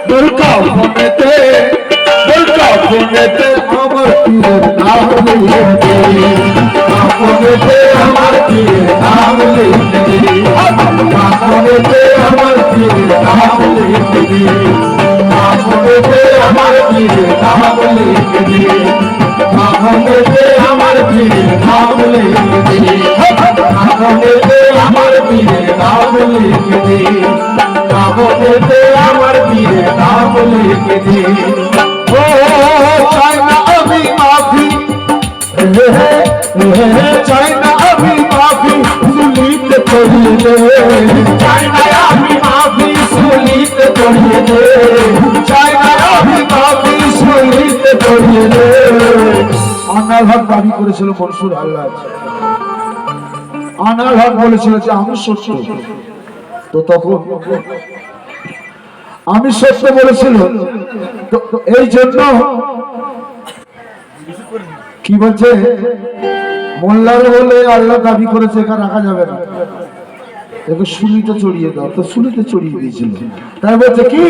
তোর কাফনেতে আমার পীরের নাম লিখে কাফনেতে আমার পীরের নাম লিখে কাফনেতে আমার পীরের নাম লিখে কাফনেতে আমার পীরের নাম লিখে কাফনেতে আমার পীরের নাম লিখে কাফনেতে আমার পীরের নাম লিখে কাফনেতে আমার পীরের নাম লিখে ও চাই না আমি মাফি চাই না আমি মাফি সুলিতে পড়িয়ে দে চাই না আমি মাফি সুলিতে পড়িয়ে দে চাই না আমি মাফি সুলিতে পড়িয়ে দে আনাল হক দাবি করেছিল মনসুর আল্লাহ আনাল হক বলেছিল যে আমি সত্য তো তখন আমি সত্য বলেছিল এই জন্য কি বলছে মোল্লার বলে আল্লাহ দাবি করেছে এখানে রাখা যাবে না একে সুলিতে চড়িয়ে দাও তো সুলিতে চড়িয়ে দিয়েছিল তাই বলছে কি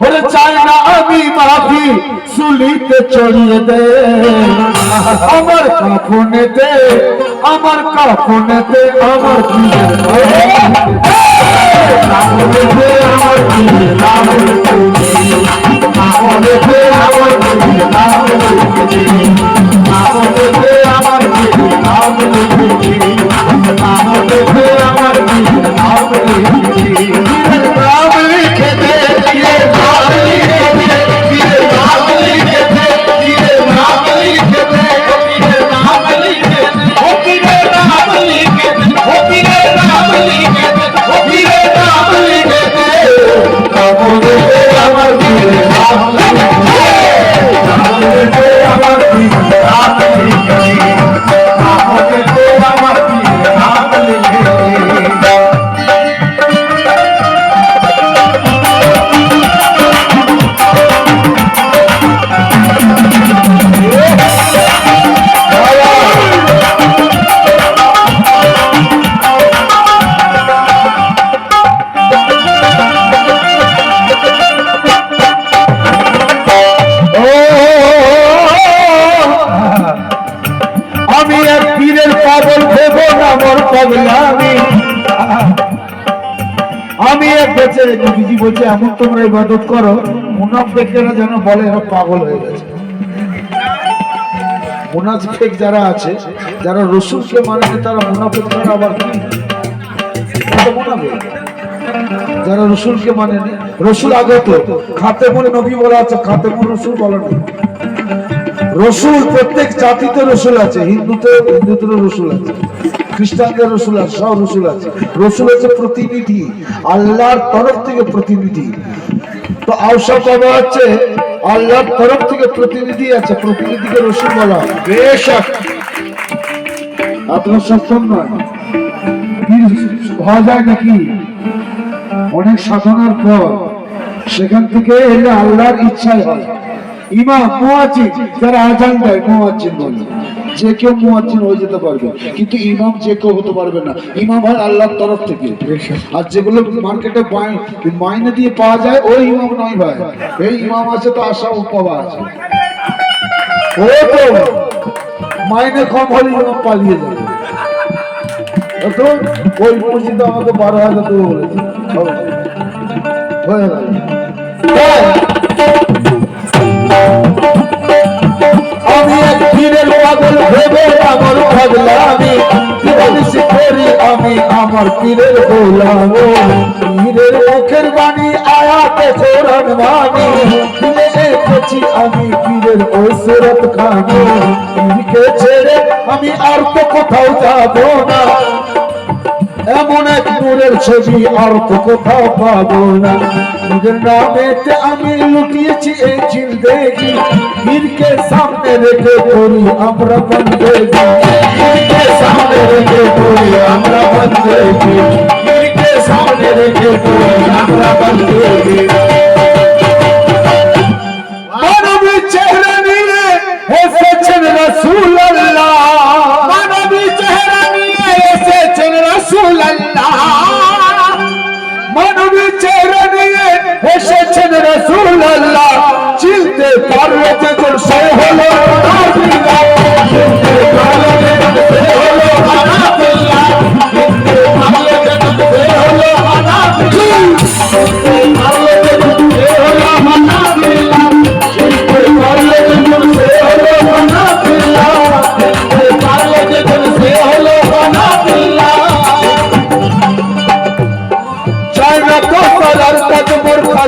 বলে চাই না আমি মাফি সুলিতে চড়িয়ে দে আমার কাফনেতে আমার কাফনেতে আমার কাফনেতে আমার কাফনেতে আমার আমি এক বেঁচে নবীজি বলছে এমন তোমরা ইবাদত করো মুনাফিকরা যেন বলে এরা পাগল হয়ে গেছে মুনাফিক যারা আছে যারা রাসূলকে মানে তারা মুনাফিক তারা আবার কি মুনাফিক যারা রাসূলকে মানে রাসূল আগত খাতেমুন নবী বলা আছে খাতেমুন রাসূল বলা নেই রাসূল প্রত্যেক জাতিতে রাসূল আছে হিন্দুতে রাসূল আছে খ্রিস্টানদের রাসূল আছে সব রাসূল আছে রাসূল হচ্ছে প্রতিনিধি আল্লাহর তরফ থেকে প্রতিনিধি তো আওসা বাবা হচ্ছে আল্লাহর তরফ থেকে প্রতিনিধি আছে প্রতিনিধিকে রাসূল বলা বেশক আপনার সক্ষম নয় হওয়া যায় নাকি অনেক সাধনার পর সেখান থেকে এলে আল্লাহর ইচ্ছাই হয় ইমাম মুয়াজ্জিন যারা আযান দেয় মুয়াজ্জিন বলে যে কেউ মুয়াজ্জিন হয়ে যেতে পারবে কিন্তু ইমাম যে কেউ হতে পারবে না ইমাম হয় আল্লাহর তরফ থেকে আর যেগুলো মার্কেটে মাইনে দিয়ে পাওয়া যায় ওই ইমাম নয় ভাই এই ইমাম আছে তো আশা পাওয়া আছে ও তো মাইনে কম হলে ইমাম পালিয়ে যাবে তো ওই মসজিদে আমাকে 12,000 টাকা বলেছে হয়ে গেল আমি এক পীরের পাগল ভেবে আমার পাগলামি দিবানিশি করি আমি আমার পীরের গোলামি পীরের মুখের বাণী আয়াতে কোরআন বাণী দিলে এসেছি আমি পীরের ওই সুরত খানি পীরকে ছেড়ে আমি আর তো কোথাও যাব না এমন এক নূরের ছবি আর তো কোথাও পাবো না পীরের নামেতে আমি লুটিয়েছি এই জিন্দেগি পীরকে সামনে রেখে করি আমরা বন্দেগি পীরকে সামনে রেখে করি আমরা বন্দেগি পীরকে সামনে রেখে করি আমরা বন্দেগি মানবী চেহারা নিয়ে এসেছেন রাসূলুল্লাহ মানবী চেহারা নিয়ে এসেছেন রাসূলুল্লাহ মানবী চেহারা নিয়ে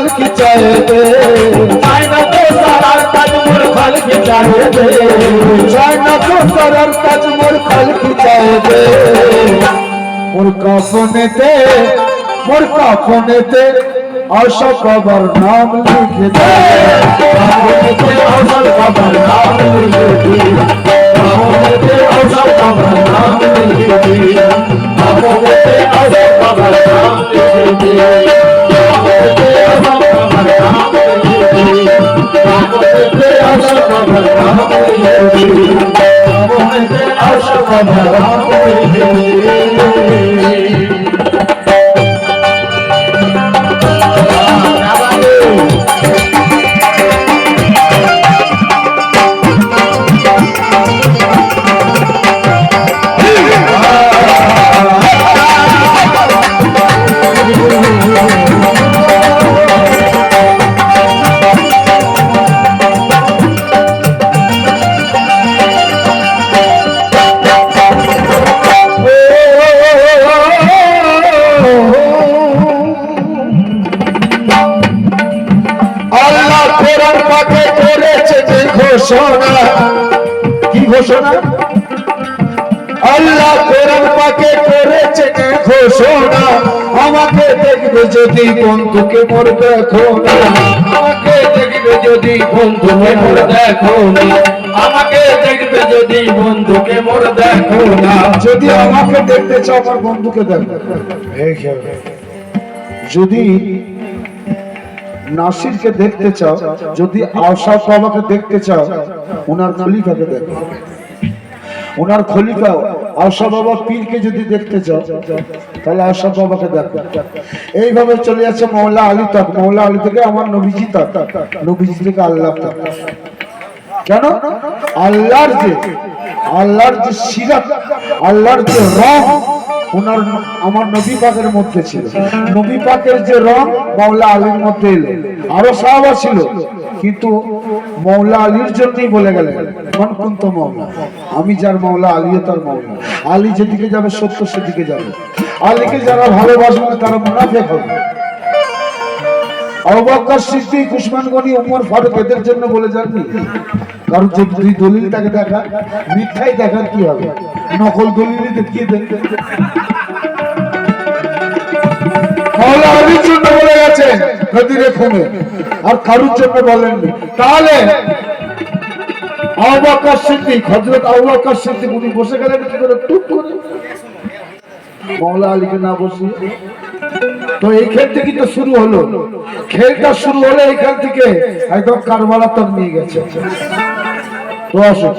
की चाहे दे चाइना को सारा ताज मोर खल की चाहे दे चाइना को सारा ताज मोर खल की चाहे दे मोर काफने ते आशा कबर नाम लिख दे आशा कबर नाम लिख दे आशा कबर नाम लिख दे आशा कबर नाम लिख दे आशा कबर नाम लिख दे ঘোষণা কি ঘোষণা আল্লাহ কোরআন পাকে করেছে ঘোষণা আমাকে দেখবে যদি বন্ধুকে মোর দেখো না আমাকে দেখবে যদি বন্ধুকে মোর দেখো না আমাকে দেখবে যদি বন্ধুকে মোর দেখো না যদি আমাকে দেখতে চাও আমার বন্ধুকে দেখো যদি নাসিরকে দেখতে চাও যদি আশরাফ বাবাকে দেখতে চাও ওনার খলিফাকে দেখো ওনার খলিফা আশরাফ বাবা পীরকে যদি দেখতে চাও তাহলে আশরাফ বাবাকে দেখো এইভাবে চলে যাচ্ছে মওলা আলী তক মওলা আলী থেকে আমার নবীজি তক নবীজি থেকে আল্লাহ তক কেন আল্লাহর যে সিরাত আল্লাহর যে রং ওনার আমার নবী পাকের মধ্যে ছিল নবী পাকের যে রং মওলা আলীর মধ্যে এলো আরো সাহাবা ছিল কিন্তু মওলা আলীর জন্যই বলে গেলেন মান কুন্ত মওলা আমি যার মওলা আলী তার মওলা আলী যেদিকে যাবে সত্য সেদিকে যাবে আলীকে যারা ভালোবাসবে তারা মুনাফিক হবে আবু বকর সিদ্দিক উসমান গনি ওমর ফারুক এদের জন্য বলে যাননি কারণ যদি দলিল তাকে দেখা মিথ্যাই দেখার কি হবে নকল দলিল দেখিয়ে দেন মওলা আলীর জন্য বলে গেছেন খদিরে খুনে আর কারুর জন্য বলেননি তাহলে আবু বকর সিদ্দিক হযরত আবু বকর সিদ্দিক উনি বসে গেলেন কি করে টুক করে মওলা আলীকে না বসিয়ে তো এইখান থেকে তো শুরু হলো খেলটা শুরু হলো এইখান থেকে একদম কারবালা তক নিয়ে গেছে তো আসো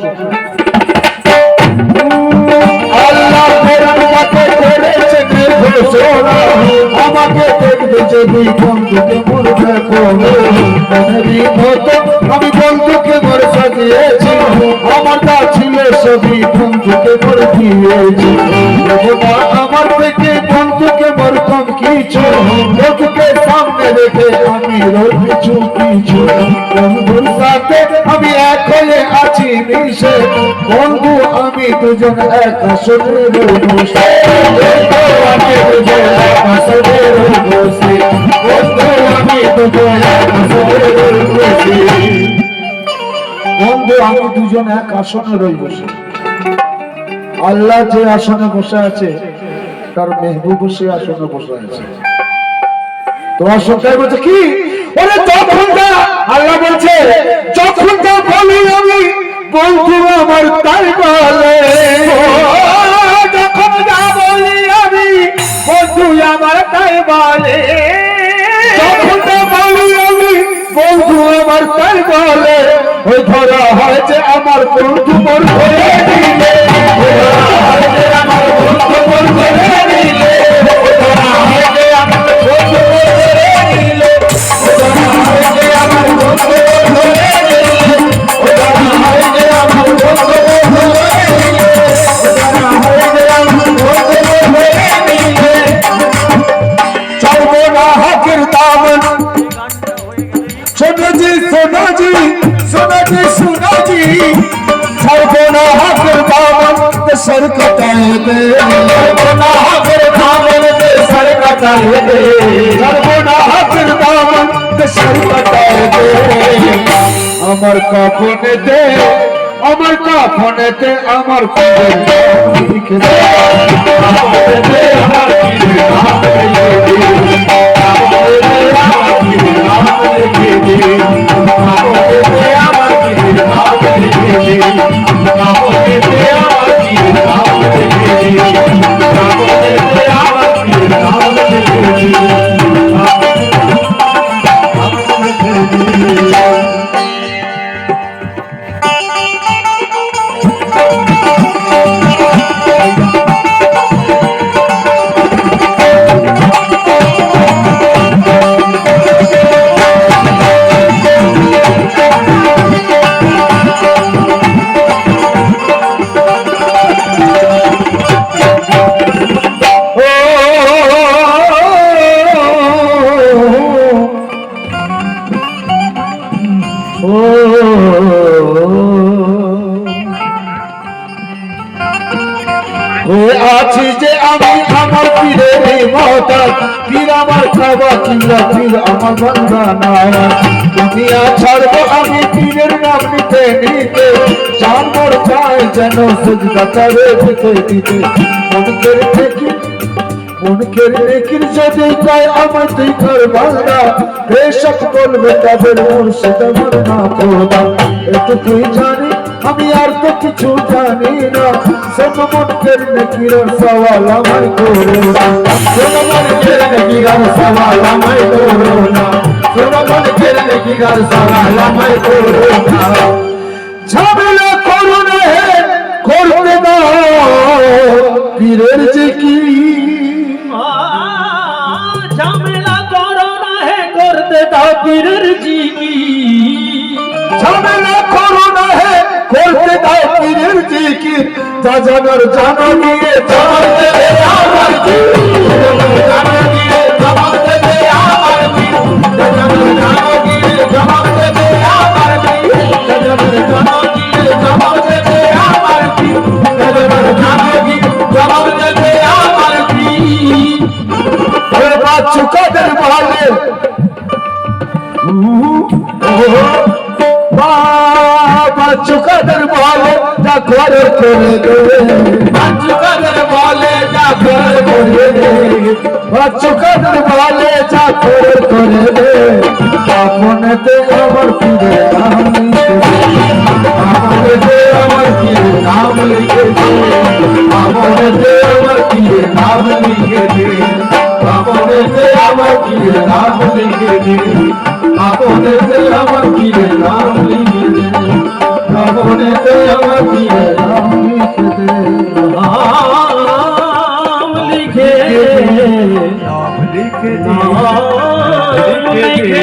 আল্লাহ কোরআন পাকে করেছে ঘোষণা আমাকে দেখবে যদি বন্ধুকে মোর দেখো নবী মতো আমি বন্ধুকে মোর সাজিয়েছি আমার তা ছিল সবই বন্ধুকে মোর দিয়েছি আমার থেকে বন্ধুকে মোর কম কিছু বন্ধুকে সামনে রেখে আমি রোজ পিছু পিছু বন্ধুর সাথে আমি এক হয়ে আছি মিশে বন্ধু আমি দুজন এক আসরে বসে আমি দুজন এক আসরে বসে বন্ধু আমি দুজন এক আসরে বসে বন্ধু আমি দুজন এক আসনে রই বসে আল্লাহ যে আসনে বসে আছে তার মেহবুব সে আসনে বসে আছে তোমার সন্তান বলছে কি ওরে যখন আল্লাহ বলছে যখন বলি আমি বন্ধু আমার তাই বলে যখন বলি আমি বন্ধু আমার তাই বলে যখন বলি আমি বন্ধু আমার তাই বলে ওই ধরা হয়েছে আমার বন্ধু মোর ধরে দিলে আমার বন্ধু মোর ধরে দিলে ধরা হয়েছে আমার বন্ধু মোর ধরে দিলে ধরা হয়েছে আমার বন্ধু মোর ধরে দিলে ধরা হয়েছে আমার বন্ধু মোর ধরে দিলে ধরা হয়েছে আমার বন্ধু মোর ধরে দিলে ছাড়বো না হকের দামন सोना जी सोना जी सोना जी सोना जी छड़ना हकर दामन ते सर कटाए दे छड़ना हकर दामन ते सर कटाए दे छड़ना हकर दामन ते সারি কাটায় দে আমার কাফনেতে আমার কাফনেতে আমার পীরের নাম লিখে দে কাফনেতে আমার পীরের নাম লিখে দে কাফনেতে আমার পীরের নাম লিখে দে কাফনেতে আমার পীরের নাম লিখে দে কাফনেতে আমার পীরের নাম লিখে দে কাফনেতে আমার পীরের নাম লিখে আছি যে আমি আমার পীরের মহতাজ পীর আমার খাবা কিংবা পীর আমার বান্দা না দুনিয়া ছাড়বো আমি পীরের নাম নিতে নিতে জানবর চাই যেন সুজদা করে দিতে দিতে মনকের নেকির যদি কয় আমার তুই কর বান্দা বেশক বলবে তাদের মুর্শিদ আমার না খোদা এটুকুই জানি আমি আর তো কিছু জানি না সব মনকের নেকির সওয়াল আমায় করো না সব মনকের নেকির সওয়াল আমায় করো না সব মনকের নেকির সওয়াল আমায় করো না ঝামেলা করো না হে করতে দাও পীরের জিকির ঝামেলা করো না হে করতে দাও পীরের জিকির ঝামেলা করো না হে করতে দাও পীরের জিকির যা জানার জানা দিয়ে জবাব দেবে আমার পীর জানা দিয়ে জবাব দেবে আমার পীর জানার জানা দিয়ে জবাব দেবে আমার পীর জানার জানা দিয়ে জবাব দেবে আমার পীর জানার জানা দিয়ে জবাব দেবে আমার পীর ওরে বাচ্চু কাদের বলে বাবা চুকাদের বলে যা করে দে চুকাদের বলে যা করে দে চুকাদের বলে যা করে দে আপনেতে আমার পীরের নাম লিখে দে আপনেতে আমার পীরের নাম লিখে দে আপনেতে আমার পীরের নাম লিখে দে আপনেতে আমার পীরের নাম লিখে দে আপনেতে আমার পীরের নাম লিখে দে নাম লিখে নাম লিখে দে নাম লিখে নাম লিখে